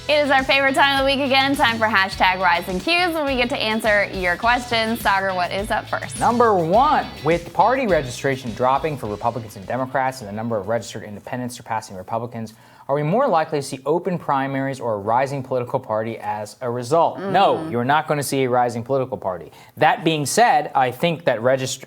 It is our favorite time of the week again. Time for hashtag Rise and Qs when we get to answer your questions. Saagar, what is up first? Number one, with party registration dropping for Republicans and Democrats and the number of registered independents surpassing Republicans, are we more likely to see open primaries or a rising political party as a result? No, you're not going to see a rising political party. That being said, I think that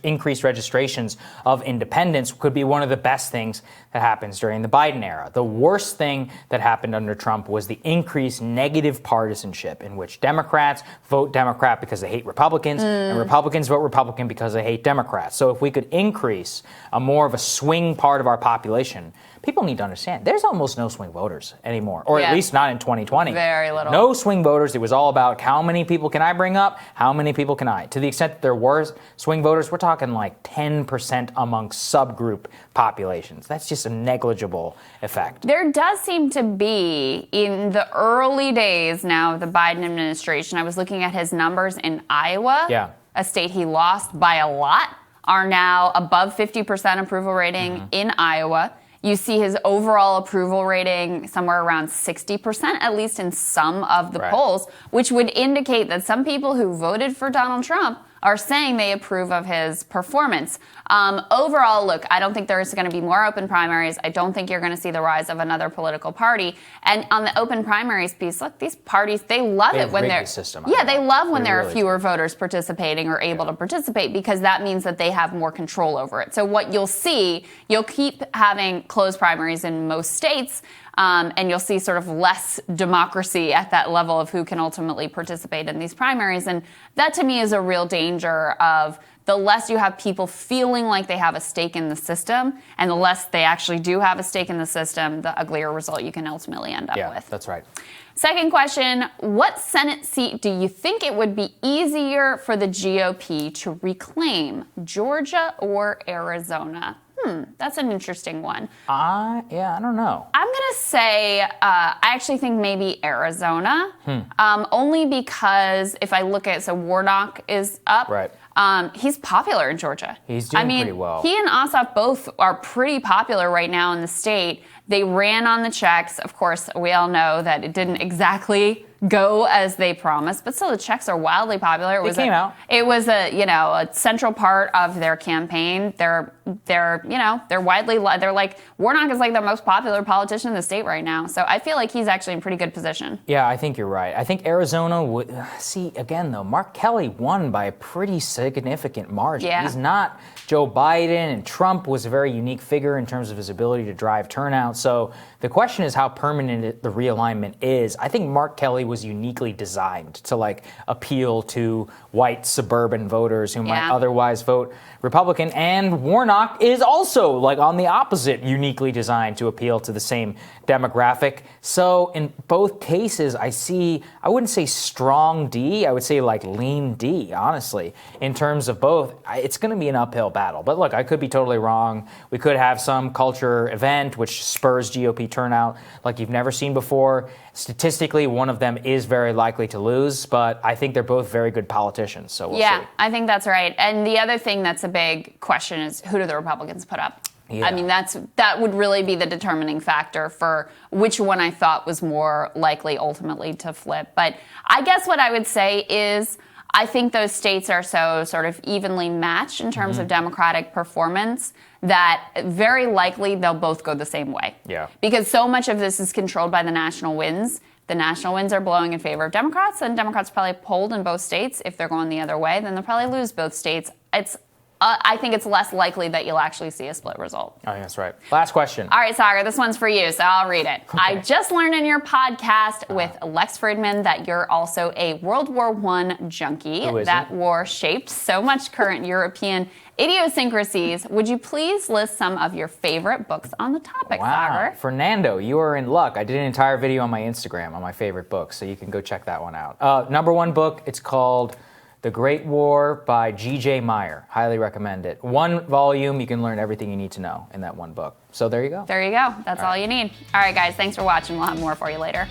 increased registrations of independents could be one of the best things that happens during the Biden era. The worst thing that happened under Trump was the increased negative partisanship in which Democrats vote Democrat because they hate Republicans and Republicans vote Republican because they hate Democrats. So if we could increase a more of a swing part of our population, people need to understand there's almost no swing voters anymore, or at least not in 2020. Very little. No swing voters. It was all about how many people can I bring up, how many people can I. To the extent that there were swing voters, we're talking like 10% amongst subgroup populations. That's just a negligible effect. There does seem to be, in the early days now of the Biden administration, I was looking at his numbers in Iowa, a state he lost by a lot, are now above 50% approval rating in Iowa. You see his overall approval rating somewhere around 60%, at least in some of the polls, which would indicate that some people who voted for Donald Trump are saying they approve of his performance. Overall, look, I don't think there's going to be more open primaries. I don't think you're going to see the rise of another political party. And on the open primaries piece, look, these parties, they love it when they're... they love when there are fewer voters participating or able to participate, because that means that they have more control over it. So what you'll see, you'll keep having closed primaries in most states, and you'll see sort of less democracy at that level of who can ultimately participate in these primaries. And that, to me, is a real danger of the less you have people feeling like they have a stake in the system, and the less they actually do have a stake in the system, the uglier result you can ultimately end up with. Yeah, that's right. Second question, what Senate seat do you think it would be easier for the GOP to reclaim, Georgia or Arizona? That's an interesting one. I don't know. I'm going to say I actually think maybe Arizona, only because if I look at, so Warnock is up. Right. He's popular in Georgia. He's doing pretty well. He and Ossoff both are pretty popular right now in the state. They ran on the checks. Of course, we all know that it didn't exactly go as they promised, but still the checks are wildly popular. It was a central part of their campaign. They're like, Warnock is like the most popular politician in the state right now. So I feel like he's actually in pretty good position. Yeah, I think you're right. I think Arizona would see again though. Mark Kelly won by a pretty significant margin. Yeah. He's not Joe Biden, and Trump was a very unique figure in terms of his ability to drive turnout. So the question is how permanent the realignment is. I think Mark Kelly was uniquely designed to appeal to white suburban voters who might otherwise vote Republican, and Warnock is also on the opposite, uniquely designed to appeal to the same demographic. So in both cases, I wouldn't say strong D, I would say lean D, honestly, in terms of both. It's going to be an uphill battle. But look, I could be totally wrong. We could have some culture event which spurs GOP turnout like you've never seen before. Statistically, one of them is very likely to lose, but I think they're both very good politicians, so we'll see. Yeah, I think that's right. And the other thing that's a big question is, who do the Republicans put up? Yeah. I mean, that would really be the determining factor for which one I thought was more likely ultimately to flip. But I guess what I would say is, I think those states are so sort of evenly matched in terms of Democratic performance that very likely they'll both go the same way. Yeah. Because so much of this is controlled by the national winds. The national winds are blowing in favor of Democrats, and Democrats probably polled in both states. If they're going the other way, then they'll probably lose both states. I think it's less likely that you'll actually see a split result. I think that's right. Last question. All right, Saagar, this one's for you, so I'll read it. Okay. I just learned in your podcast with Lex Fridman that you're also a World War I junkie. That war shaped so much current European idiosyncrasies. Would you please list some of your favorite books on the topic, Saagar? Fernando, you are in luck. I did an entire video on my Instagram on my favorite books, so you can go check that one out. Number one book, it's called The Great War by G.J. Meyer. Highly recommend it. One volume, you can learn everything you need to know in that one book. So there you go. There you go. That's all you need. All right, guys, thanks for watching. We'll have more for you later.